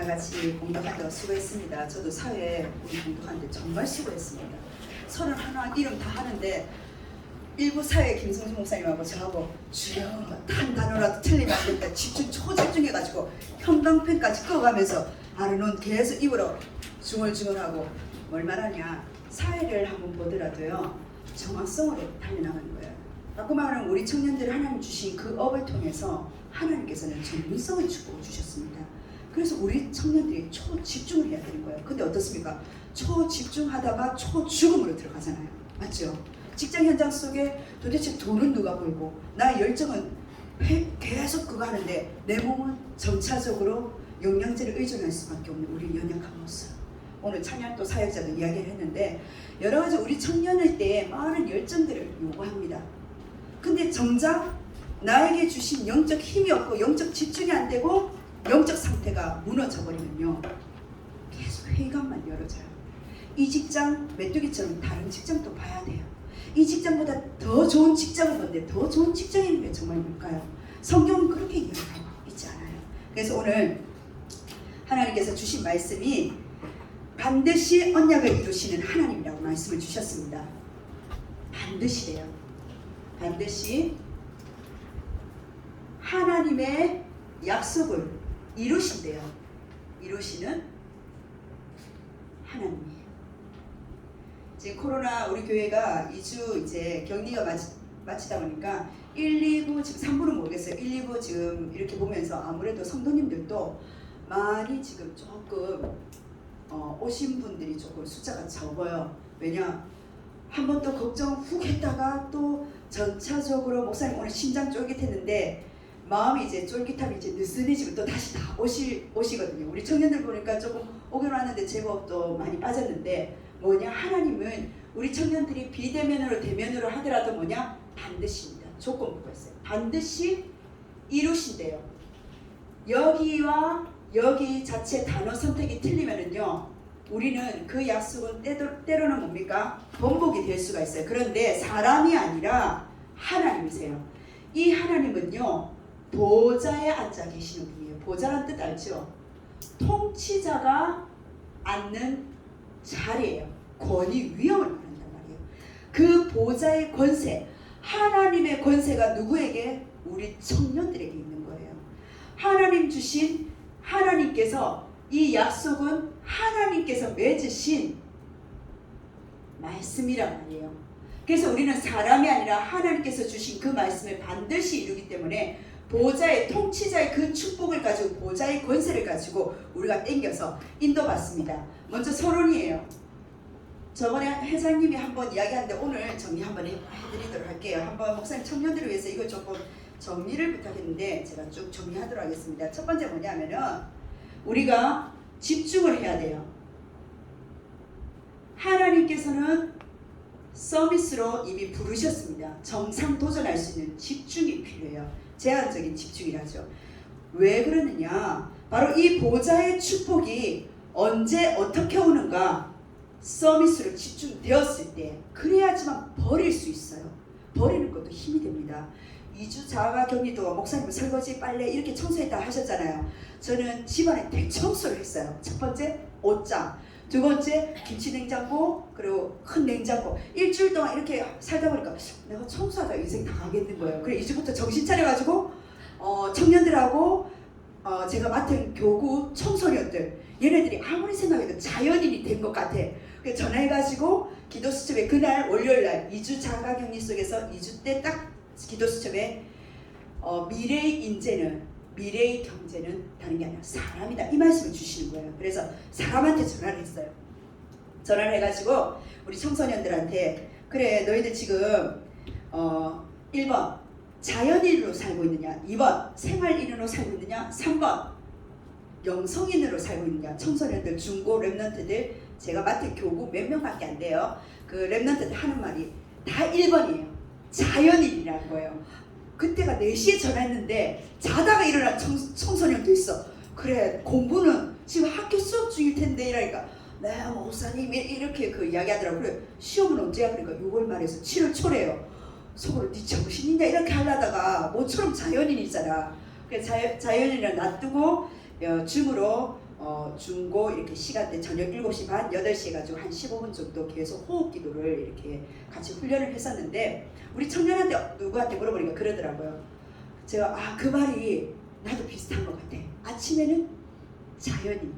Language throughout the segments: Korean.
같이 공덕하다가 수고했습니다. 저도 사회에 우리 공덕하는데 정말 수고했습니다. 31 이름 다 하는데 일부 사회 김성준 목사님하고 저하고 주여 단 단어라도 틀리면 안 된다. 집중 초집중해가지고 형광펜까지 꺼가면서 하루는 계속 입으로 중얼중얼하고 뭘 말하냐. 사회를 한번 보더라도요. 정확성으로 달려나가는 거예요. 아까 말하는 우리 청년들이 하나님 주신 그 업을 통해서 하나님께서는 전문성을 주셨습니다. 그래서 우리 청년들이 초집중을 해야 되는 거예요. 근데 어떻습니까? 초집중하다가 초죽음으로 들어가잖아요. 맞죠? 직장 현장 속에 도대체 돈은 누가 벌고 나의 열정은 계속 그거 하는데 내 몸은 점차적으로 영양제를 의존할 수밖에 없는 우리 연약한 모습. 오늘 찬양도 사역자도 이야기를 했는데 여러 가지 우리 청년일 때 많은 열정들을 요구합니다. 근데 정작 나에게 주신 영적 힘이 없고 영적 집중이 안 되고 영적 상태가 무너져 버리면요 계속 회의감만 열어져요. 이 직장 메뚜기처럼 다른 직장도 봐야 돼요. 이 직장보다 더 좋은 직장은 뭔데 더 좋은 직장인 게 정말 뭘까요? 성경은 그렇게 이야기하고 있지 않아요. 그래서 오늘 하나님께서 주신 말씀이 반드시 언약을 이루시는 하나님이라고 말씀을 주셨습니다. 반드시래요. 반드시 하나님의 약속을 이루신대요. 이루시는 하나님이에요. 지금 코로나 우리 교회가 2주 이제 격리가 마치다 보니까 119 지금 3부는 모르겠어요. 119 지금 이렇게 보면서 아무래도 성도님들도 많이 지금 조금 오신 분들이 조금 숫자가 적어요. 왜냐? 한 번 또 걱정 훅 했다가 또 전차적으로 목사님 오늘 심장 쫄깃했는데 마음이 이제 쫄깃함이 이제 느슨해지고 또 다시 다 오시거든요. 우리 청년들 보니까 조금 오긴 왔는데 제법 또 많이 빠졌는데 뭐냐? 하나님은 우리 청년들이 비대면으로 대면으로 하더라도 뭐냐? 반드시입니다. 조건부가 있어요. 반드시 이루신대요. 여기와 여기 자체 단어 선택이 틀리면은요 우리는 그 약속은 때로는 뭡니까? 번복이 될 수가 있어요. 그런데 사람이 아니라 하나님이세요. 이 하나님은요 보좌에 앉아 계시는 분이에요. 보좌란 뜻 알죠? 통치자가 앉는 자리예요. 권위, 위엄을 말한단 말이에요. 그 보좌의 권세, 하나님의 권세가 누구에게? 우리 청년들에게 있는 거예요. 하나님 주신 하나님께서 이 약속은 하나님께서 맺으신 말씀이란 말이에요. 그래서 우리는 사람이 아니라 하나님께서 주신 그 말씀을 반드시 이루기 때문에 보좌의 통치자의 그 축복을 가지고 보좌의 권세를 가지고 우리가 땡겨서 인도받습니다. 먼저 서론이에요. 저번에 회장님이 한번 이야기하는데 오늘 정리 한번 해드리도록 할게요. 한번 목사님 청년들을 위해서 이걸 조금 정리를 부탁했는데 제가 쭉 정리하도록 하겠습니다. 첫 번째 뭐냐면은 우리가 집중을 해야 돼요. 하나님께서는 서비스로 이미 부르셨습니다. 정상 도전할 수 있는 집중이 필요해요. 제한적인 집중이라죠. 왜 그러느냐? 바로 이 보좌의 축복이 언제 어떻게 오는가? 서비스로 집중되었을 때 그래야지만 버릴 수 있어요. 버리는 것도 힘이 됩니다. 2주 자가격리도 목사님 설거지 빨래 이렇게 청소했다 하셨잖아요. 저는 집안에 대청소를 했어요. 첫 번째 옷장, 두 번째 김치냉장고, 그리고 큰 냉장고. 일주일 동안 이렇게 살다 보니까 내가 청소하다 인생 다 가겠는 거예요. 그래 2주부터 정신 차려가지고 청년들하고 제가 맡은 교구 청소년들 얘네들이 아무리 생각해도 자연인이 된 것 같아. 그래서 전화해가지고 기도수첩에 그날 월요일날 2주 자가격리 속에서 2주 때 딱 기도수첩에 미래의 인재는 미래의 경제는 다른 게 아니라 사람이다 이 말씀을 주시는 거예요. 그래서 사람한테 전화를 했어요. 전화를 해가지고 우리 청소년들한테 그래 너희들 지금 1번 자연인으로 살고 있느냐, 2번 생활인으로 살고 있느냐, 3번 영성인으로 살고 있느냐. 청소년들, 중고 랩런트들 제가 맡은 교구 몇 명밖에 안 돼요. 그 랩런트들 하는 말이 다 1번이에요. 자연인이라는 거예요. 그때가 4시에 전화했는데 자다가 일어난 청소년도 있어. 그래 공부는 지금 학교 수업 중일 텐데 이러니까 네 목사님이 이렇게 그 이야기하더라고요. 그래 시험은 언제야? 그러니까 6월 말에서 7월 초래요. 속으로 네 정신이냐 이렇게 하려다가 모처럼 자연인이잖아. 그래 자연인을 놔두고 줌으로 중고 이렇게 시간대 저녁 7시 반, 8시 해가지고 한 15분 정도 계속 호흡 기도를 이렇게 같이 훈련을 했었는데 우리 청년한테 누구한테 물어보니까 그러더라고요. 제가 그 말이 나도 비슷한 것 같아. 아침에는 자연이,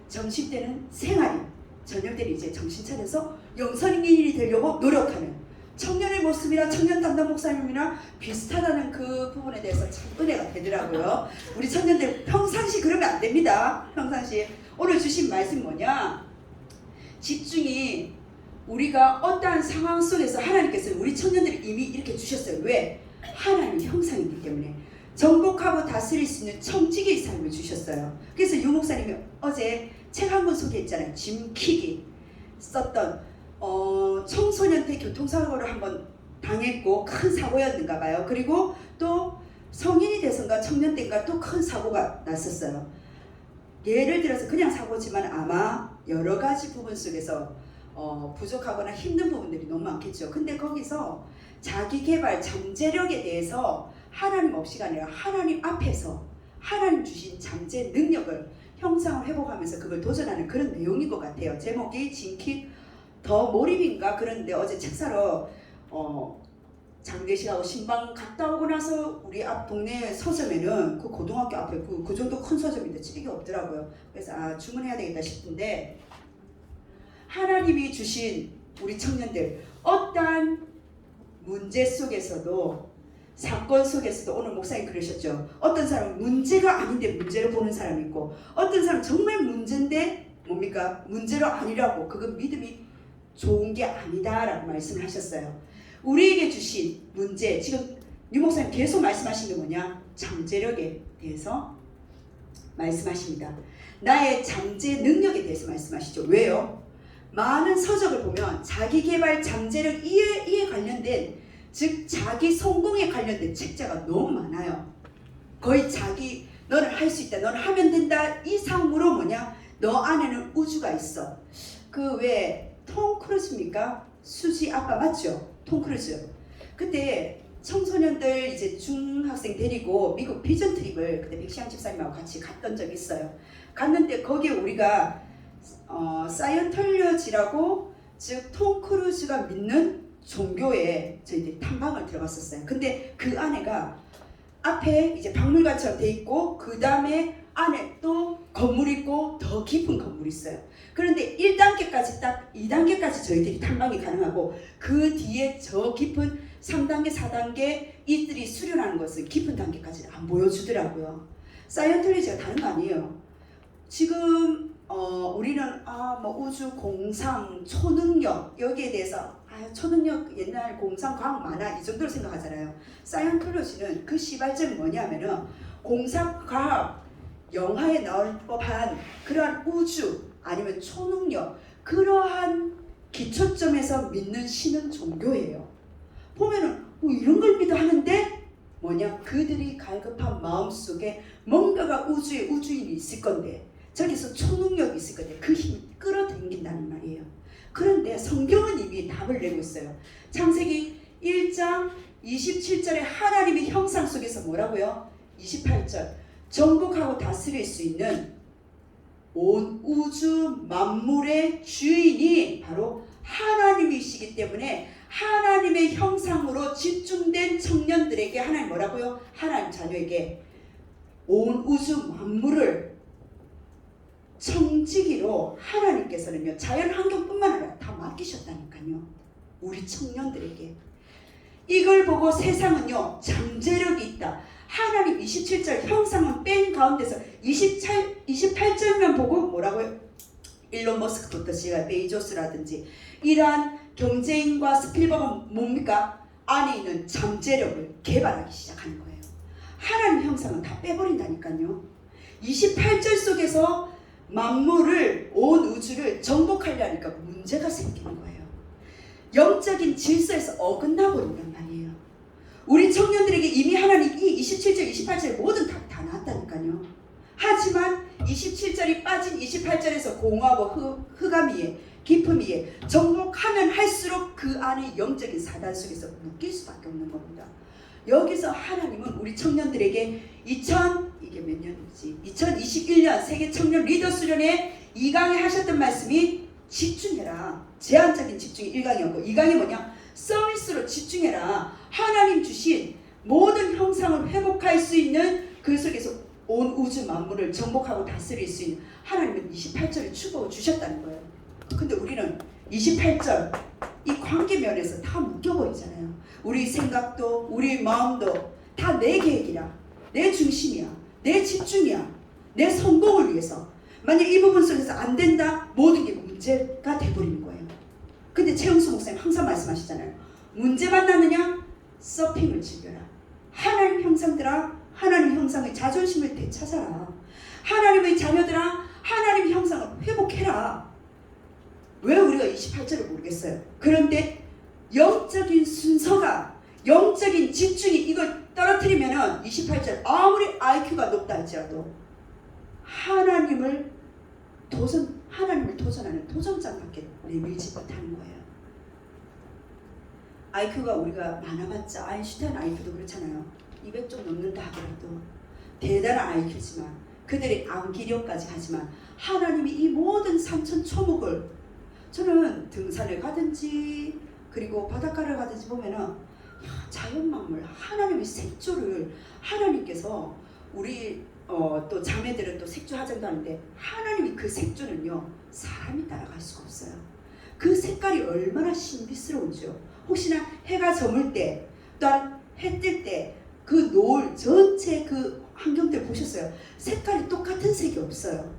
점심 때는 생활이, 저녁 때는 이제 정신 차려서 영선인이 되려고 노력하는 청년의 모습이나 청년 담당 목사님이나 비슷하다는 그 부분에 대해서 참 은혜가 되더라고요. 우리 청년들 평상시 그러면 안 됩니다. 평상시. 오늘 주신 말씀 뭐냐? 집중이 우리가 어떠한 상황 속에서 하나님께서 우리 청년들을 이미 이렇게 주셨어요. 왜? 하나님의 형상이기 때문에 정복하고 다스릴 수 있는 청지기의 삶을 주셨어요. 그래서 유 목사님이 어제 책 한 권 소개했잖아요. 짐 킥이 썼던 청소년 때 교통사고를 한번 당했고 큰 사고였는가 봐요. 그리고 또 성인이 돼서인가 청년 때인가 또 큰 사고가 났었어요. 예를 들어서 그냥 사고지만 아마 여러 가지 부분 속에서 부족하거나 힘든 부분들이 너무 많겠죠. 근데 거기서 자기개발, 잠재력에 대해서 하나님 없이가 아니라 하나님 앞에서 하나님 주신 잠재 능력을 형상을 회복하면서 그걸 도전하는 그런 내용인 것 같아요. 제목이 진킥 더 몰입인가 그런데 어제 책 사러 장례식하고 신방 갔다 오고 나서 우리 앞 동네 서점에는 그 고등학교 앞에 그 정도 큰 서점인데 찌르기 없더라고요. 그래서 주문해야 되겠다 싶은데 하나님이 주신 우리 청년들 어떠한 문제 속에서도 사건 속에서도 오늘 목사님 그러셨죠. 어떤 사람은 문제가 아닌데 문제를 보는 사람이 있고 어떤 사람은 정말 문제인데 뭡니까? 문제로 아니라고 그건 믿음이 좋은 게 아니다라고 말씀을 하셨어요. 우리에게 주신 문제 지금 유 목사님 계속 말씀하신 게 뭐냐? 잠재력에 대해서 말씀하십니다. 나의 잠재 능력에 대해서 말씀하시죠. 왜요? 많은 서적을 보면 자기개발 잠재력 이에 관련된 즉 자기 성공에 관련된 책자가 너무 많아요. 거의 자기 너는 할 수 있다, 너는 하면 된다 이상으로 뭐냐? 너 안에는 우주가 있어. 그 왜 톰 크루즈입니까? 수지 아빠 맞죠? 톰 크루즈. 그때 청소년들 이제 중학생 데리고 미국 비전 트립을 그때 백시양 집사님하고 같이 갔던 적이 있어요. 갔는데 거기에 우리가 사이언톨러지라고 즉 톰 크루즈가 믿는 종교에 저희들이 탐방을 들어갔었어요. 근데 그 안에가 앞에 이제 박물관처럼 돼 있고 그 다음에 안에 또 건물이 있고 더 깊은 건물이 있어요. 그런데 1단계까지 딱 2단계까지 저희들이 탐방이 가능하고 그 뒤에 저 깊은 3단계, 4단계 이들이 수련하는 것은 깊은 단계까지는 안 보여주더라고요. 사이언톨리지가 다른 거 아니에요. 지금 우리는 뭐 우주 공상 초능력 여기에 대해서 초능력 옛날 공상 과학 만화 이 정도로 생각하잖아요. 사이언톨로지는 그 시발점이 뭐냐면은 공상 과학 영화에 나올 법한 그러한 우주 아니면 초능력 그러한 기초점에서 믿는 신은 종교예요. 보면은 이런 걸 믿어 하는데 뭐냐 그들이 갈급한 마음속에 뭔가가 우주에 우주인이 있을 건데 저기서 초능력이 있을 건데 그 힘이 끌어당긴다는 말이에요. 그런데 성경은 이미 답을 내고 있어요. 창세기 1장 27절에 하나님의 형상 속에서 뭐라고요? 28절 정복하고 다스릴 수 있는 온 우주 만물의 주인이 바로 하나님이시기 때문에 하나님의 형상으로 집중된 청년들에게 하나님 뭐라고요? 하나님 자녀에게 온 우주 만물을 청지기로 하나님께서는요 자연 환경뿐만 아니라 다 맡기셨다니까요. 우리 청년들에게 이걸 보고 세상은요 잠재력이 있다. 하나님 27절 형상은 뺀 가운데서 28절만 보고 뭐라고요? 일론 머스크부터 제가 베이조스라든지 이러한 경제인과 스필버그는 뭡니까? 안에 있는 잠재력을 개발하기 시작하는 거예요. 하나님 형상은 다 빼버린다니까요. 28절 속에서 만물을 온 우주를 정복하려니까 문제가 생기는 거예요. 영적인 질서에서 어긋나 버린단 말이에요. 우리 청년들에게 이미 하나님 이 27절 28절 모든 답이 다 나왔다니까요. 하지만 27절이 빠진 28절에서 공허하고 흑암이에 깊음이에 정복하면 할수록 그 안에 영적인 사단 속에서 묶일 수밖에 없는 겁니다. 여기서 하나님은 우리 청년들에게 이게 몇 년이지? 2021년 세계 청년 리더 수련회 2강에 하셨던 말씀이 집중해라. 제한적인 집중이 1강이었고 2강이 뭐냐? 서비스로 집중해라. 하나님 주신 모든 형상을 회복할 수 있는 그 속에서 온 우주 만물을 정복하고 다스릴 수 있는 하나님은 28절에 축복을 주셨다는 거예요. 근데 우리는 28절 이 관계 면에서 다 묶여버리잖아요. 우리 생각도 우리 마음도 다 내 계획이라, 내 중심이야, 내 집중이야, 내 성공을 위해서. 만약 이 부분 속에서 안 된다, 모든 게 문제가 돼버리는 거예요. 근데 최영수 목사님 항상 말씀하시잖아요. 문제 만나느냐? 서핑을 즐겨라. 하나님 형상들아, 하나님 형상의 자존심을 되찾아라. 하나님의 자녀들아, 하나님 형상을 회복해라. 왜 우리가 28절을 모르겠어요? 그런데 영적인 순서가, 영적인 집중이 이걸 떨어뜨리면은 28절 아무리 IQ가 높다 할지라도 하나님을 도전하는 도전장밖에 내밀지 못하는 거예요. IQ가 우리가 많아봤자 아인슈타인 IQ도 그렇잖아요. 200 좀 넘는다 하더라도 대단한 IQ지만 그들의 암기력까지 하지만 하나님이 이 모든 산천초목을, 저는 등산을 가든지 그리고 바닷가를 가든지 보면은 자연만물 하나님의 색조를 하나님께서 우리 또 자매들은 또 색조 화장도 하는데 하나님이 그 색조는요 사람이 따라갈 수가 없어요. 그 색깔이 얼마나 신비스러운지요. 혹시나 해가 저물 때 또한 해 뜰 때 그 노을 전체 그 환경들 보셨어요? 색깔이 똑같은 색이 없어요.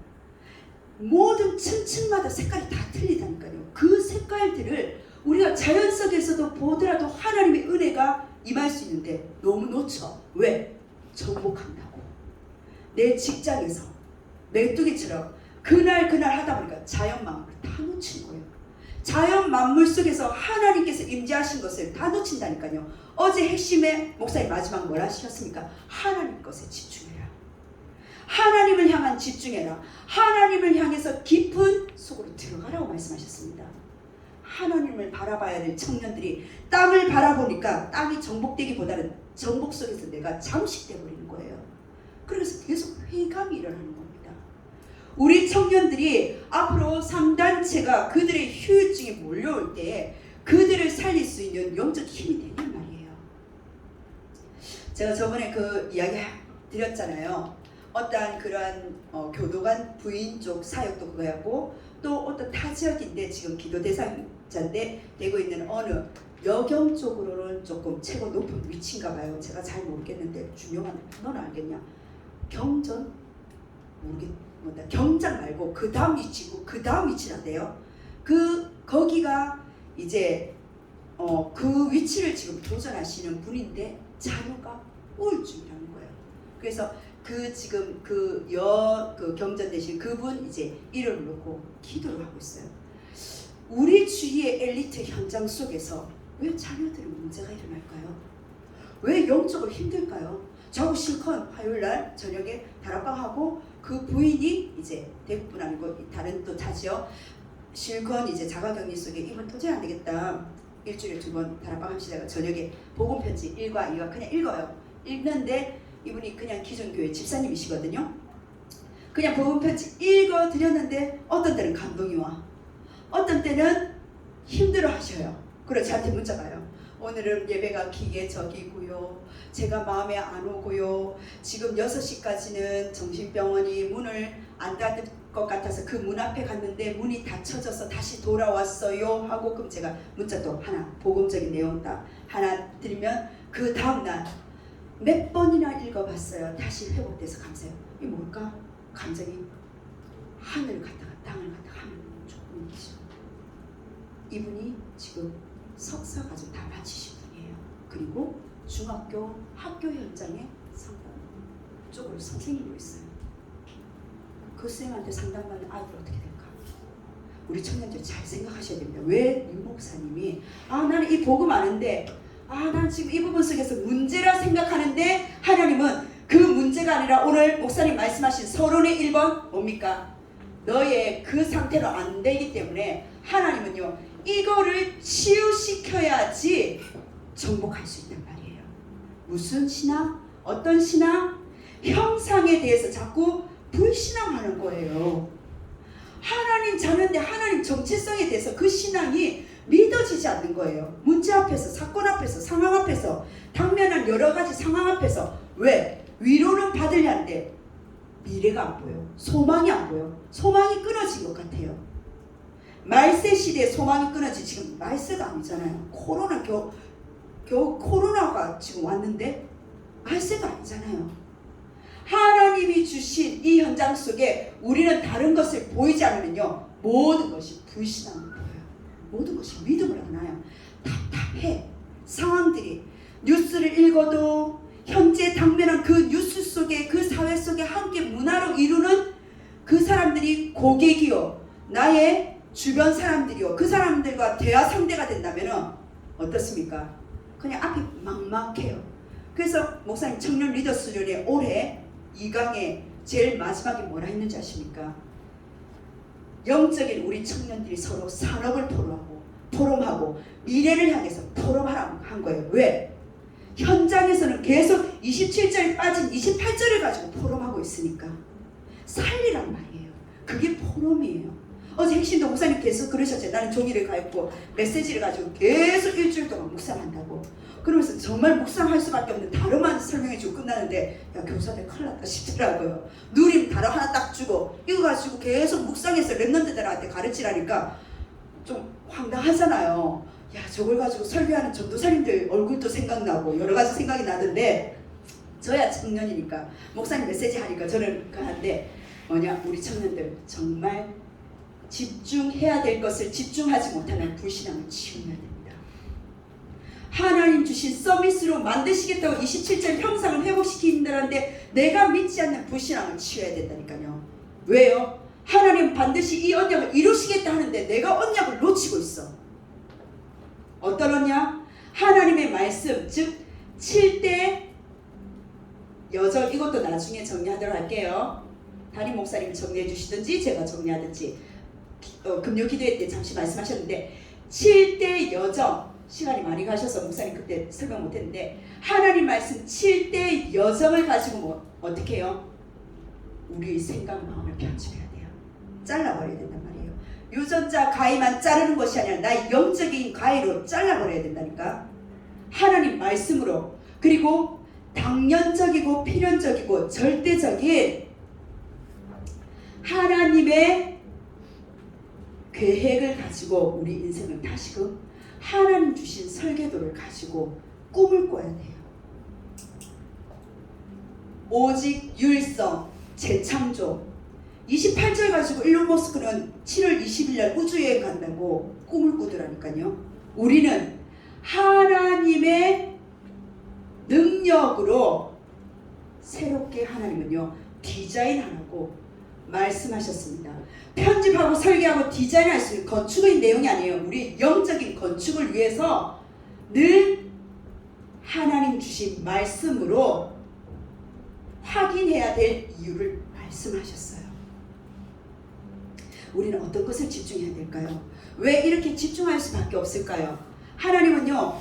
모든 층층마다 색깔이 다 틀리다니까요. 그 색깔들을 우리가 자연 속에서도 보더라도 하나님의 은혜가 임할 수 있는데 너무 놓쳐. 왜? 정복한다고. 내 직장에서 메뚜기처럼 그날 하다 보니까 자연 만물을 다 놓친 거예요. 자연 만물 속에서 하나님께서 임재하신 것을 다 놓친다니까요. 어제 핵심에 목사님 마지막 뭐라 하셨습니까? 하나님 것에 집중해라. 하나님을 향한 집중해라. 하나님을 향해서 깊은 속으로 들어가라고 말씀하셨습니다. 하나님을 바라봐야 될 청년들이 땅을 바라보니까 땅이 정복되기보다는 정복 속에서 내가 잠식돼 버리는 거예요. 그래서 계속 회의감이 일어나는 겁니다. 우리 청년들이 앞으로 3단체가 그들의 휴유증이 몰려올 때 그들을 살릴 수 있는 영적 힘이 되는 말이에요. 제가 저번에 그 이야기 드렸잖아요. 어떠한 그러한 교도관 부인 쪽 사역도 그거였고 또 어떤 타 지역인데 지금 기도 대상자인데 되고 있는 어느 여경 쪽으로는 조금 최고 높은 위치인가 봐요. 제가 잘 모르겠는데 중요한 너는 알겠냐? 경전? 모르겠다. 경장 말고 그 다음 위치고 그 다음 위치란데요. 거기가 이제 그 위치를 지금 도전하시는 분인데 자녀가 우울증이라는 거예요. 그래서 지금 그 경전 대신 그분 이제 이름을 놓고 기도를 하고 있어요. 우리 주위의 엘리트 현장 속에서 왜 자녀들의 문제가 일어날까요? 왜 영적으로 힘들까요? 저하고 실컷 화요일날 저녁에 다락방하고 그 부인이 이제 대부분 아니고 다른 또 타지요. 실컷 이제 자가격리 속에 이건 도저히 안 되겠다. 일주일에 2번 다락방 합시다가 저녁에 복음 편지 1과 2가 그냥 읽어요. 읽는데 이분이 그냥 기존교회 집사님이시거든요. 그냥 복음 편지 읽어 드렸는데 어떤 때는 감동이 와. 어떤 때는 힘들어 하셔요. 그래서 저한테 문자가 와요. 오늘은 예배가 기계적이고요. 제가 마음에 안 오고요. 지금 6시까지는 정신병원이 문을 안 닫을 것 같아서 그 문 앞에 갔는데 문이 닫혀져서 다시 돌아왔어요 하고 그럼 제가 문자 또 하나 복음적인 내용 딱 하나 드리면 그 다음날 몇 번이나 읽어봤어요. 다시 회복돼서 감사해요. 이게 뭘까? 감정이 하늘을 갔다가 땅을 갔다가 하는 조금이죠. 이분이 지금 석사 과정 다 마치신 분이에요. 그리고 중학교 학교 현장에 상담 쪽으로 선생님으로 있어요. 그 쌤한테 상담받는 아이들 어떻게 될까? 우리 청년들 잘 생각하셔야 됩니다. 왜 임 목사님이 나는 이 복음 아는데 난 지금 이 부분 속에서 문제라 생각하는데 하나님은 그 문제가 아니라 오늘 목사님 말씀하신 서론의 1번 뭡니까? 너의 그 상태로 안 되기 때문에 하나님은요 이거를 치유시켜야지 정복할 수 있단 말이에요. 무슨 신앙? 어떤 신앙? 형상에 대해서 자꾸 불신앙하는 거예요. 하나님 자는데 하나님 정체성에 대해서 그 신앙이 믿어지지 않는 거예요. 문제 앞에서, 사건 앞에서, 상황 앞에서, 당면한 여러 가지 상황 앞에서. 왜? 위로는 받으려 하는데 미래가 안 보여. 소망이 안 보여. 소망이 끊어진 것 같아요. 말세 시대에 소망이 끊어지. 지금 말세가 아니잖아요. 겨우 코로나가 지금 왔는데 말세가 아니잖아요. 하나님이 주신 이 현장 속에 우리는 다른 것을 보이지 않으면요, 모든 것이 불신앙을 보여요. 모든 것이 믿음을 안 와요. 답답해. 상황들이. 뉴스를 읽어도 현재 당면한 그 뉴스 속에, 그 사회 속에 함께 문화로 이루는 그 사람들이 고객이요, 나의 주변 사람들이요, 그 사람들과 대화 상대가 된다면 어떻습니까? 그냥 앞이 막막해요. 그래서 목사님 청년 리더 수련회 올해 2강에 제일 마지막에 뭐라 했는지 아십니까? 영적인 우리 청년들이 서로 산업을 포럼하고 미래를 향해서 포럼하라고 한 거예요. 왜? 현장에서는 계속 27절이 빠진 28절을 가지고 포럼하고 있으니까 살리란 말이에요. 그게 포럼이에요. 어제 핵심도 목사님 계속 그러셨죠. 나는 종이를 가지고 메시지를 가지고 계속 일주일 동안 묵상한다고. 그러면서 정말 묵상할 수밖에 없는 단어만 설명해주고 끝나는데, 야, 교사들 큰일 났다 싶더라고요. 누림 단어 하나 딱 주고 이거 가지고 계속 묵상해서 랩런트들한테 가르치라니까 좀 황당하잖아요. 야, 저걸 가지고 설교하는 전도사님들 얼굴도 생각나고 여러 가지 생각이 나던데, 저야 청년이니까 목사님 메시지 하니까 저는 하는데 뭐냐, 우리 청년들 정말 집중해야 될 것을 집중하지 못하는 불신앙을 치워야 됩니다. 하나님 주신 서비스로 만드시겠다고 27절 형상을 회복시킨다는데 내가 믿지 않는 불신앙을 치워야 된다니까요. 왜요? 하나님 반드시 이 언약을 이루시겠다 하는데 내가 언약을 놓치고 있어. 어떤 언약? 하나님의 말씀, 즉 7대 여정, 이것도 나중에 정리하도록 할게요. 담임 목사님이 정리해 주시든지 제가 정리하든지. 금요 기도회 때 잠시 말씀하셨는데 7대 여정, 시간이 많이 가셔서 목사님 그때 설명 못했는데, 하나님 말씀 7대 여정을 가지고 뭐 어떻게 해요? 우리의 생각, 마음을 편집해야 돼요. 잘라버려야 된단 말이에요. 유전자 가위만 자르는 것이 아니라 나의 영적인 가위로 잘라버려야 된다니까. 하나님 말씀으로. 그리고 당연적이고 필연적이고 절대적인 하나님의 계획을 가지고 우리 인생을 다시금 하나님 주신 설계도를 가지고 꿈을 꿔야 돼요. 오직 유일성, 재창조. 28절 가지고 일론 머스크는 7월 20일 날 우주여행 간다고 꿈을 꾸더라니까요. 우리는 하나님의 능력으로 새롭게 하나님은요 디자인하라고 말씀하셨습니다. 편집하고 설계하고 디자인할 수 있는 건축의 내용이 아니에요. 우리 영적인 건축을 위해서 늘 하나님 주신 말씀으로 확인해야 될 이유를 말씀하셨어요. 우리는 어떤 것을 집중해야 될까요? 왜 이렇게 집중할 수밖에 없을까요? 하나님은요,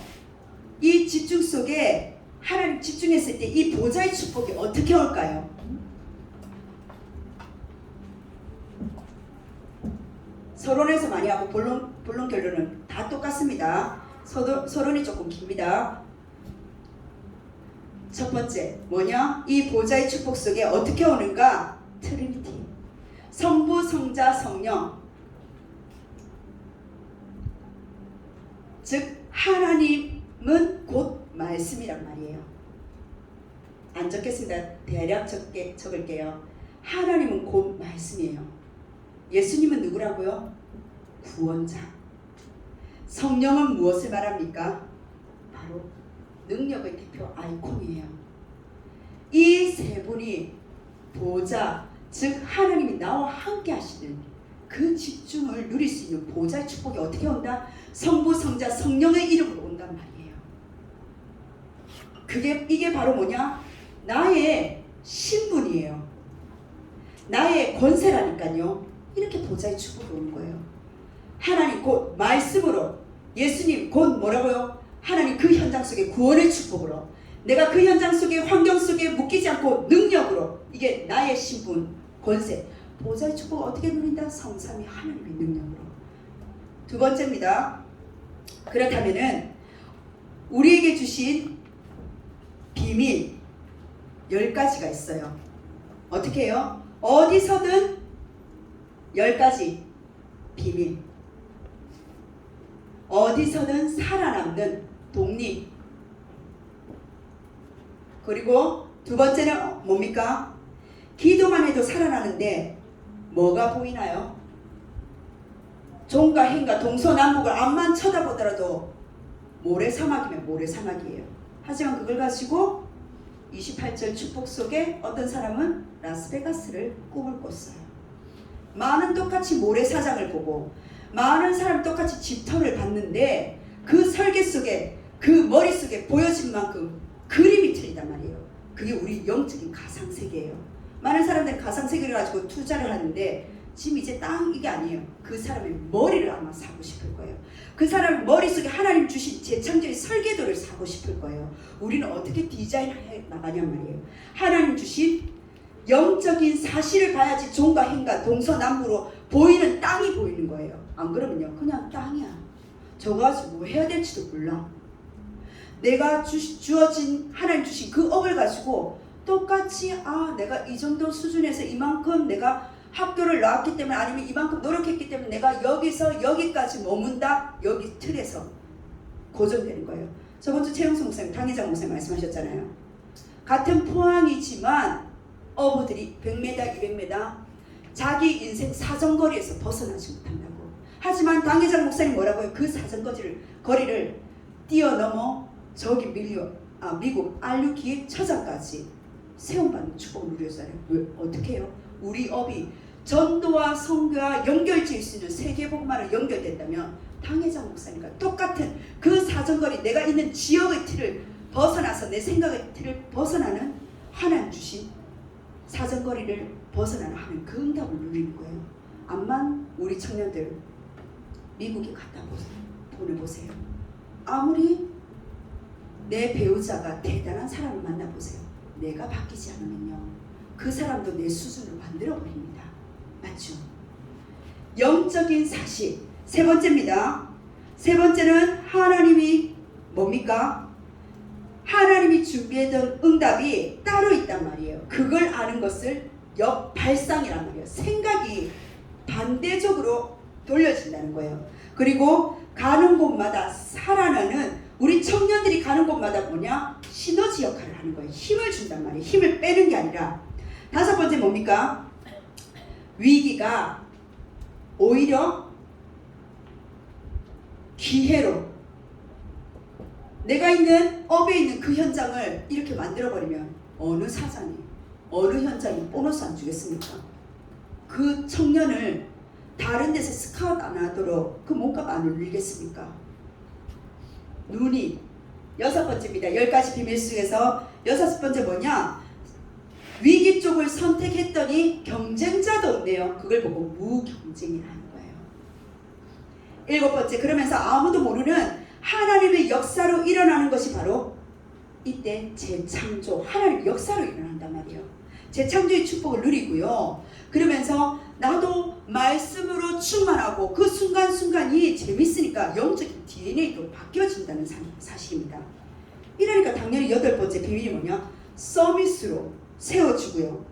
이 집중 속에 하나님 집중했을 때 이 보좌의 축복이 어떻게 올까요? 서론에서 많이 하고 본론 결론은 다 똑같습니다. 서론이 조금 깁니다. 첫 번째 뭐냐? 이 보좌의 축복 속에 어떻게 오는가? 트리니티, 성부, 성자, 성령, 즉 하나님은 곧 말씀이란 말이에요. 안 적겠습니다. 대략 적을게요. 하나님은 곧 말씀이에요. 예수님은 누구라고요? 구원자. 성령은 무엇을 말합니까? 바로 능력의 대표 아이콘이에요. 이 세 분이 보좌, 즉 하나님이 나와 함께 하시는 그 집중을 누릴 수 있는 보좌의 축복이 어떻게 온다? 성부, 성자, 성령의 이름으로 온단 말이에요. 이게 바로 뭐냐? 나의 신분이에요. 나의 권세라니까요. 이렇게 보좌의 축복이 오는 거예요. 하나님 곧 말씀으로, 예수님 곧 뭐라고요? 하나님 그 현장 속에 구원의 축복으로, 내가 그 현장 속에 환경 속에 묶이지 않고 능력으로 이게 나의 신분, 권세, 보좌의 축복을 어떻게 누린다? 성삼위 하나님의 능력으로. 두 번째입니다. 그렇다면은 우리에게 주신 비밀 10가지가 있어요. 어떻게 해요? 어디서든 10가지 비밀. 어디서든 살아남는 독립. 그리고 두 번째는 뭡니까? 기도만 해도 살아나는데 뭐가 보이나요? 종과 행과 동서남북을 앞만 쳐다보더라도 모래사막이면 모래사막이에요. 하지만 그걸 가지고 28절 축복 속에 어떤 사람은 라스베가스를 꿈을 꿨어요. 많은 똑같이 모래사장을 보고 많은 사람 똑같이 집터를 봤는데 그 설계 속에 그 머릿속에 보여진 만큼 그림이 틀리단 말이에요. 그게 우리 영적인 가상세계예요. 많은 사람들이 가상세계를 가지고 투자를 하는데 지금 이제 땅 이게 아니에요. 그 사람의 머리를 아마 사고 싶을 거예요. 그 사람 머릿속에 하나님 주신 재창조의 설계도를 사고 싶을 거예요. 우리는 어떻게 디자인해 나가냔 말이에요. 하나님 주신 영적인 사실을 봐야지 종과 행과 동서남북으로 보이는 땅이 보이는 거예요. 안 그러면요 그냥 땅이야. 저거 가지고 뭐 해야 될지도 몰라. 내가 주어진 하나님 주신 그 업을 가지고 똑같이 내가 이 정도 수준에서 이만큼 내가 학교를 나왔기 때문에 아니면 이만큼 노력했기 때문에 내가 여기서 여기까지 머문다. 여기 틀에서 고정되는 거예요. 저번주 최영수 목사님, 당회장 목사님 말씀하셨잖아요. 같은 포항이지만 어부들이 100m, 200m 자기 인생 사정거리에서 벗어나지 못한다고. 하지만 당회장 목사님 뭐라고요? 그 사정거리를 뛰어넘어 저기 미국 알루키의 처장까지 세움받는 축복을 누렸잖아요. 왜? 어떻게 해요? 우리 업이 전도와 선교와 연결지을 수 있는 세계복음화로 연결된다면 당회장 목사님과 똑같은 그 사정거리, 내가 있는 지역의 틀을 벗어나서 내 생각의 틀을 벗어나는 하나님 주신 사정거리를 벗어나는 하나님 그 응답을 누리는 거예요. 암만 우리 청년들 미국에 갔다 보내보세요. 아무리 내 배우자가 대단한 사람을 만나보세요. 내가 바뀌지 않으면요 그 사람도 내 수준을 만들어버립니다. 맞죠? 영적인 사실. 세 번째입니다. 세 번째는 하나님이 뭡니까? 하나님이 준비했던 응답이 따로 있단 말이에요. 그걸 아는 것을 역발상이란 말이에요. 생각이 반대적으로 돌려진다는 거예요. 그리고 가는 곳마다 살아나는 우리 청년들이 가는 곳마다 뭐냐? 시너지 역할을 하는 거예요. 힘을 준단 말이에요. 힘을 빼는 게 아니라. 다섯 번째 뭡니까? 위기가 오히려 기회로 내가 있는 업에 있는 그 현장을 이렇게 만들어버리면 어느 사장이 어느 현장이 보너스 안 주겠습니까? 그 청년을 다른 데서 스카웃 안 하도록 그 몸값 안 올리겠습니까? 눈이 여섯 번째입니다. 10가지 비밀 속에서 여섯 번째 뭐냐? 위기 쪽을 선택했더니 경쟁자도 없네요. 그걸 보고 무경쟁이라는 거예요. 일곱 번째, 그러면서 아무도 모르는 하나님의 역사로 일어나는 것이 바로 이때 재창조, 하나님의 역사로 일어난단 말이에요. 재창조의 축복을 누리고요. 그러면서 나도 말씀으로 충만하고 그 순간순간이 재밌으니까 영적인 DNA도 바뀌어진다는 사실입니다. 이러니까 당연히 여덟 번째 비밀이 뭐냐? 서밋으로 세워주고요.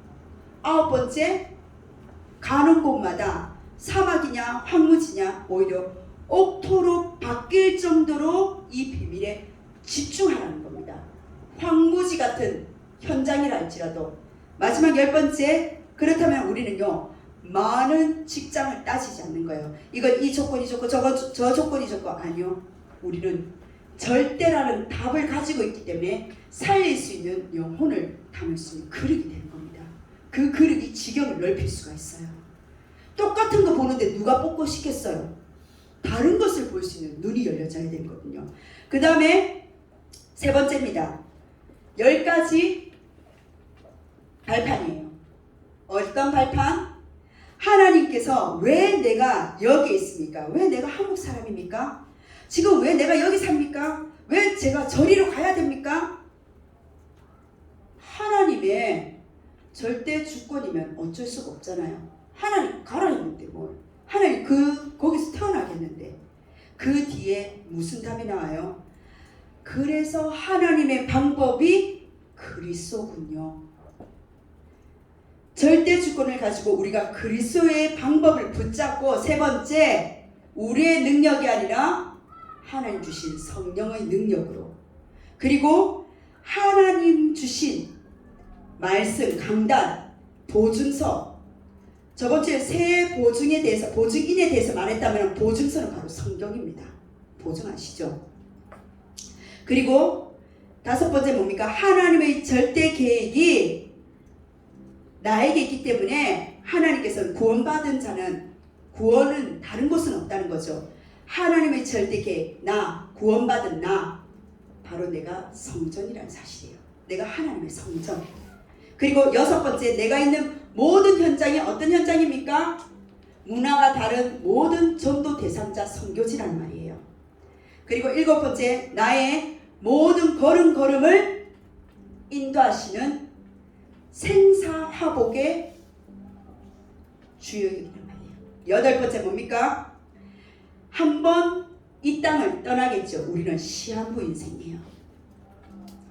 아홉 번째, 가는 곳마다 사막이냐 황무지냐 오히려 옥토로 바뀔 정도로 이 비밀에 집중하라는 겁니다. 황무지 같은 현장이라 할지라도. 마지막 열 번째, 그렇다면 우리는요 많은 직장을 따지지 않는 거예요. 이건 이 조건이 좋고 저 조건이 좋고. 아니요, 우리는 절대라는 답을 가지고 있기 때문에 살릴 수 있는 영혼을 담을 수 있는 그릇이 되는 겁니다. 그 그릇이 지경을 넓힐 수가 있어요. 똑같은 거 보는데 누가 뽑고 싶겠어요? 다른 것을 볼 수 있는 눈이 열려져야 되거든요. 그 다음에 세 번째입니다. 10가지 발판이에요. 어떤 발판? 하나님께서 왜 내가 여기 있습니까? 왜 내가 한국 사람입니까? 지금 왜 내가 여기 삽니까? 왜 제가 저리로 가야 됩니까? 절대 주권이면 어쩔 수가 없잖아요. 하나님 가라 했는데 뭘. 하나님 거기서 태어나겠는데. 그 뒤에 무슨 답이 나와요? 그래서 하나님의 방법이 그리스도군요. 절대 주권을 가지고 우리가 그리스도의 방법을 붙잡고, 세 번째, 우리의 능력이 아니라 하나님 주신 성령의 능력으로, 그리고 하나님 주신 말씀, 강단, 보증서, 저번주에 새 보증에 대해서, 보증인에 대해서 말했다면 보증서는 바로 성경입니다. 보증하시죠? 그리고 다섯 번째 뭡니까? 하나님의 절대 계획이 나에게 있기 때문에 하나님께서는 구원받은 자는, 구원은 다른 곳은 없다는 거죠. 하나님의 절대 계획, 나, 구원받은 나, 바로 내가 성전이라는 사실이에요. 내가 하나님의 성전. 그리고 여섯 번째, 내가 있는 모든 현장이 어떤 현장입니까? 문화가 다른 모든 전도 대상자 선교지란 말이에요. 그리고 일곱 번째, 나의 모든 걸음걸음을 인도하시는 생사화복의 주역이란 말이에요. 여덟 번째 뭡니까? 한번 이 땅을 떠나겠죠. 우리는 시한부 인생이에요.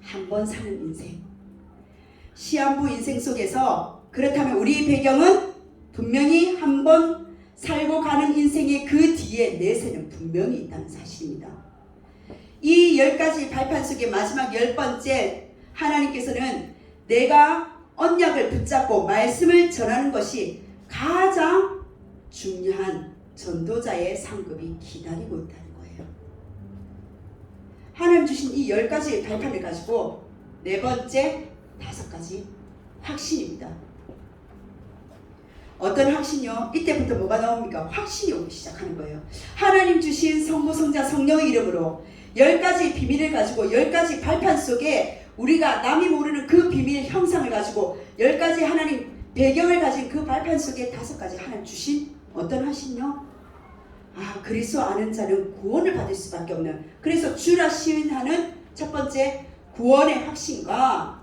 한 번 사는 인생. 시한부 인생 속에서, 그렇다면 우리 배경은 분명히 한 번 살고 가는 인생의 그 뒤에 내세는 분명히 있다는 사실입니다. 이 10가지 발판 속의 마지막 10번째, 하나님께서는 내가 언약을 붙잡고 말씀을 전하는 것이 가장 중요한 전도자의 상급이 기다리고 있다는 거예요. 하나님 주신 이 10가지 발판을 가지고 네 번째, 다섯 가지 확신입니다. 어떤 확신이요? 이때부터 뭐가 나옵니까? 확신이 오기 시작하는 거예요. 하나님 주신 성부, 성자, 성령의 이름으로 10가지 비밀을 가지고 10가지 발판 속에 우리가 남이 모르는 그 비밀 형상을 가지고 10가지 하나님 배경을 가진 그 발판 속에 다섯 가지 하나님 주신 어떤 확신이요? 그리스도 아는 자는 구원을 받을 수밖에 없는, 그래서 주라 시인하는 첫 번째 구원의 확신과,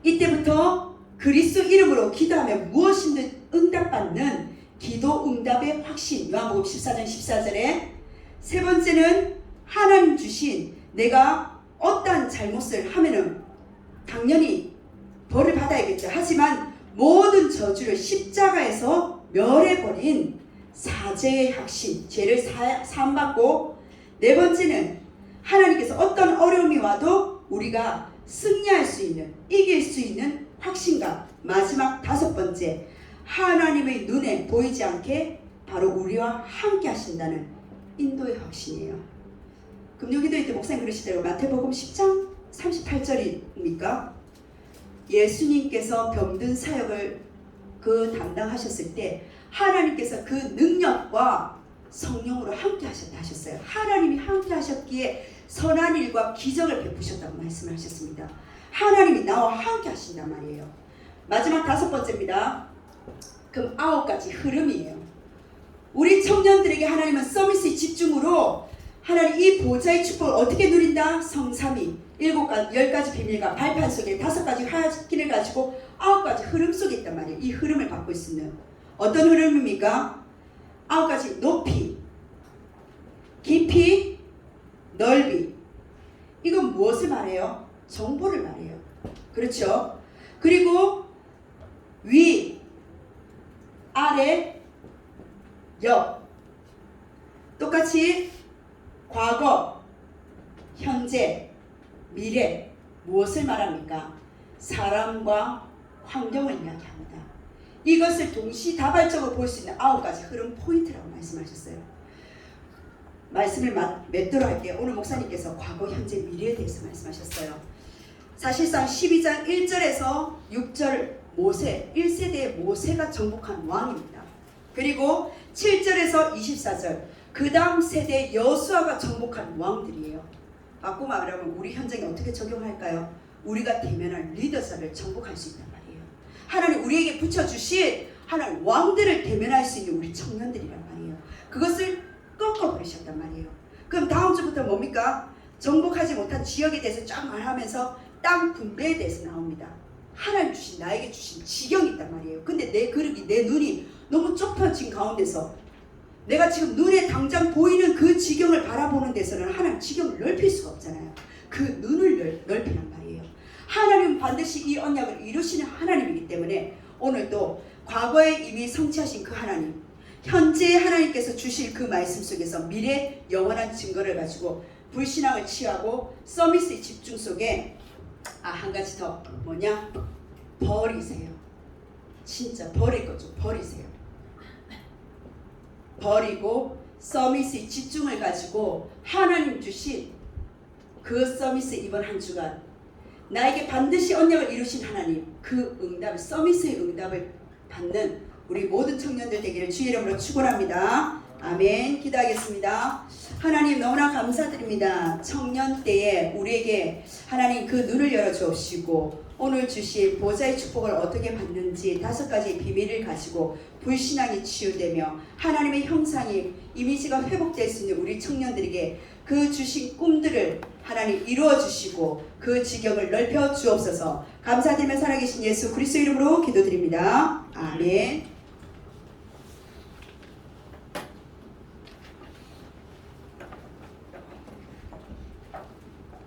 이때부터 그리스도 이름으로 기도하면 무엇이든 응답받는 기도 응답의 확신, 요한복음 14장 14절에 세 번째는 하나님 주신 내가 어떠한 잘못을 하면은 당연히 벌을 받아야겠죠. 하지만 모든 저주를 십자가에서 멸해버린 사죄의 확신, 죄를 사함받고, 네 번째는 하나님께서 어떤 어려움이 와도 우리가 승리할 수 있는, 이길 수 있는 확신과, 마지막 다섯 번째, 하나님의 눈에 보이지 않게 바로 우리와 함께 하신다는 인도의 확신이에요. 금요기도회 때 목사님 그러시대요. 마태복음 10장 38절입니까? 예수님께서 병든 사역을 담당하셨을 때 하나님께서 그 능력과 성령으로 함께 하셨다 하셨어요. 하나님이 함께 하셨기에 선한 일과 기적을 베푸셨다고 말씀을 하셨습니다. 하나님이 나와 함께 하신단 말이에요. 마지막 다섯 번째입니다. 그럼 9가지 흐름이에요. 우리 청년들에게 하나님은 서비스의 집중으로 하나님 이 보좌의 축복을 어떻게 누린다? 성삼위 10가지 비밀과 발판 속에 5가지 확신을 가지고 9가지 흐름 속에 있단 말이에요. 이 흐름을 받고 있으면 어떤 흐름입니까? 9가지 높이, 깊이, 넓이. 이건 무엇을 말해요? 정보를 말해요. 그렇죠? 그리고 위, 아래, 옆. 똑같이 과거, 현재, 미래. 무엇을 말합니까? 사람과 환경을 이야기합니다. 이것을 동시다발적으로 볼 수 있는 9가지 흐름 포인트라고 말씀하셨어요. 말씀을 맺도록 할게요. 오늘 목사님께서 과거, 현재, 미래에 대해서 말씀하셨어요. 사실상 12장 1절에서 6절 모세, 1세대의 모세가 정복한 왕입니다. 그리고 7절에서 24절 그 다음 세대 여수아가 정복한 왕들이에요. 바꾸 말하면 우리 현장에 어떻게 적용할까요? 우리가 대면할 리더자를 정복할 수 있단 말이에요. 하나님 우리에게 붙여주신 하나님 왕들을 대면할 수 있는 우리 청년들이란 말이에요. 그것을 꺾어버리셨단 말이에요. 그럼 다음 주부터 뭡니까? 정복하지 못한 지역에 대해서 쫙 말하면서 땅 분배에 대해서 나옵니다. 하나님 주신 나에게 주신 지경이 있단 말이에요. 근데 내 그릇이 내 눈이 너무 좁혀진 가운데서 내가 지금 눈에 당장 보이는 그 지경을 바라보는 데서는 하나님 지경을 넓힐 수가 없잖아요. 그 눈을 넓히란 말이에요. 하나님은 반드시 이 언약을 이루시는 하나님이기 때문에 오늘도 과거에 이미 성취하신 그 하나님, 현재 하나님께서 주실 그 말씀 속에서 미래 영원한 증거를 가지고 불신앙을 취하고 서비스의 집중 속에 한 가지 더 뭐냐? 버리세요. 진짜 버릴 것 좀 버리세요. 버리고 서비스의 집중을 가지고 하나님 주신 그 서비스 이번 한 주간 나에게 반드시 언약을 이루신 하나님 그 응답, 서비스의 응답을 받는 우리 모든 청년들 되기를 주의 이름으로 축원합니다. 아멘. 기도하겠습니다. 하나님 너무나 감사드립니다. 청년 때에 우리에게 하나님 그 눈을 열어 주옵시고 오늘 주신 보좌의 축복을 어떻게 받는지 5가지 비밀을 가지고 불신앙이 치유되며 하나님의 형상이 이미지가 회복될 수 있는 우리 청년들에게 그 주신 꿈들을 하나님 이루어 주시고 그 지경을 넓혀 주옵소서. 감사드리며 살아계신 예수 그리스도 이름으로 기도드립니다. 아멘.